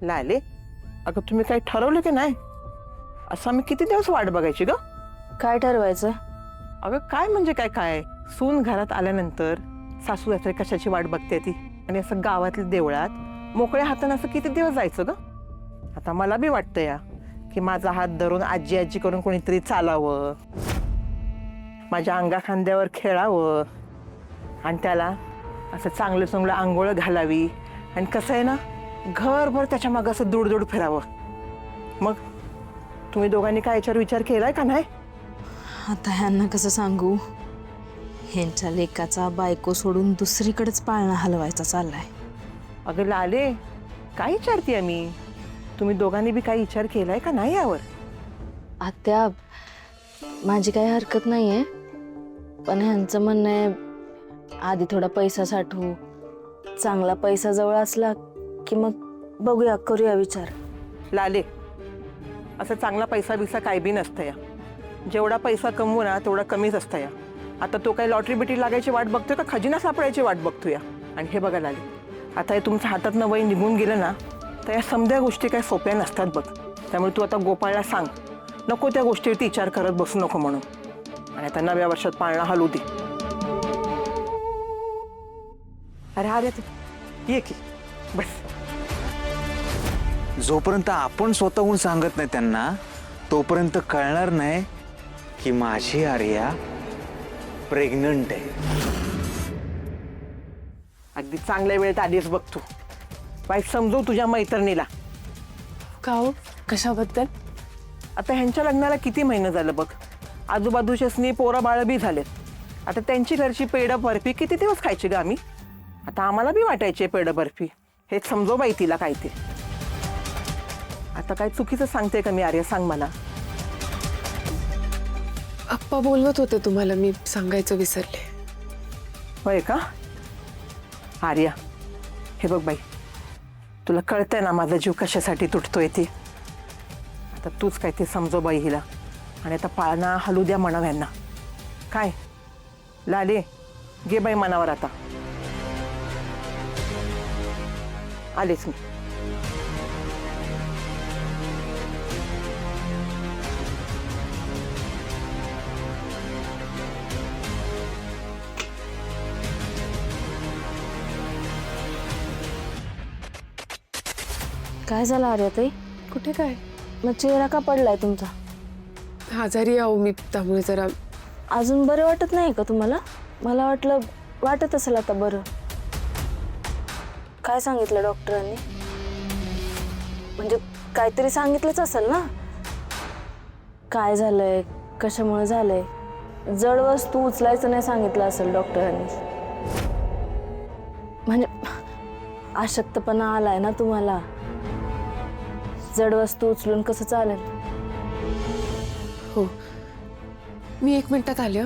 लाले, अगं तुम्ही काही ठरवलं की नाही? असं आम्ही किती दिवस वाट बघायची ग? काय ठरवायचं? अगं काय म्हणजे काय काय सून घरात आल्यानंतर सासू सासरे कशाची वाट बघते ती, आणि असं गावातल्या देवळात मोकळ्या हातानं असं किती दिवस जायचं ग? आता मला बी वाटतं या की माझा हात धरून आजी आजी करून कोणीतरी चालावं, माझ्या अंगा खांद्यावर खेळावं, आणि त्याला असं चांगलं चांगलं आंघोळ घालावी, आणि कसं आहे ना, घरभर त्याच्या मागं असं दूड फिरावं. मग तुम्ही दोघांनी काय याच्यावर विचार केलाय का नाही? आता ह्यांना कसं सांगू? ह्यांच्या लेकाचा बायको सोडून दुसरीकडेच पाळणा हलवायचा चाललाय. अगं लाले, काय विचारते मी? तुम्ही दोघांनी बी काही विचार केलाय का नाही यावर? आत्या, माझी काही हरकत नाहीये, पण ह्यांचं म्हणणं आहे आधी थोडा पैसा साठवू, चांगला पैसा जवळ असला की मग बघूया, करूया विचार. लाले, असं चांगला पैसा बिसा काय बी नसतं या. जेवढा पैसा कमवू ना तेवढा कमीच असतं या. आता तो काही लॉटरी बिटरी लागायची वाट बघतोय का खजिना सापडायची वाट बघतोय या? आणि हे बघा लाले, आता हे तुमच्या हातातनं वय निघून गेलं ना तर या समध्या गोष्टी काही सोप्या नसतात बघ. त्यामुळे तू आता गोपाळला सांग, नको त्या गोष्टीवरती विचार करत बसू नको म्हणून. आणि आता नव्या वर्षात पाळणा हलू दे. अरे अरे ये की बस. जोपर्यंत आपण स्वतःहून सांगत नाही त्यांना, तोपर्यंत कळणार नाही की माझी आर्या प्रेग्नंट आहे. अगदी चांगल्या वेळेत आलीस बघ तू. बाई समजव तुझ्या मैत्रिणीला. का हो? कशाबद्दल? आता ह्यांच्या लग्नाला किती महिने झालं बघ. आजूबाजूच्यासनी पोरं बाळं बी झालेत. आता त्यांची घरची पेढं बर्फी किती दिवस खायची ग आम्ही? आता आम्हाला बी वाटायची पेढं बर्फी. हे समजव बाई तिला काय ते. आता काय चुकीचं सांगते का मी आर्या? सांग मला. आप्पा बोलवत होते तुम्हाला, मी सांगायचं विसरले. होय का? आर्या, हे बघ बाई, तुला कळतंय ना माझा जीव कशासाठी तुटतोय ते. आता तूच काय ते समजव बाई हिला. आणि आता पाळणा हलू द्या म्हणाव यांना. काय लाले, घे बाई मनावर आता. आलेच मी. काय झालं आर्या ताई? कुठे काय? मग चेहरा का पडलाय तुमचा? आजारी आहो मी, त्यामुळे जरा. अजून बरं वाटत नाही का तुम्हाला? मला वाटलं वाटत असेल आता बरं. काय सांगितलं डॉक्टरांनी? म्हणजे काहीतरी सांगितलंच असेल ना? काय झालंय, कशामुळे झालंय? जड वस्तू उचलायचं नाही सांगितलं असेल डॉक्टरांनी. म्हणजे अशक्तपणा आलाय ना तुम्हाला. जड वस्तू उचलून कसं चालेल? हो, मी 1 मिनिटात आले.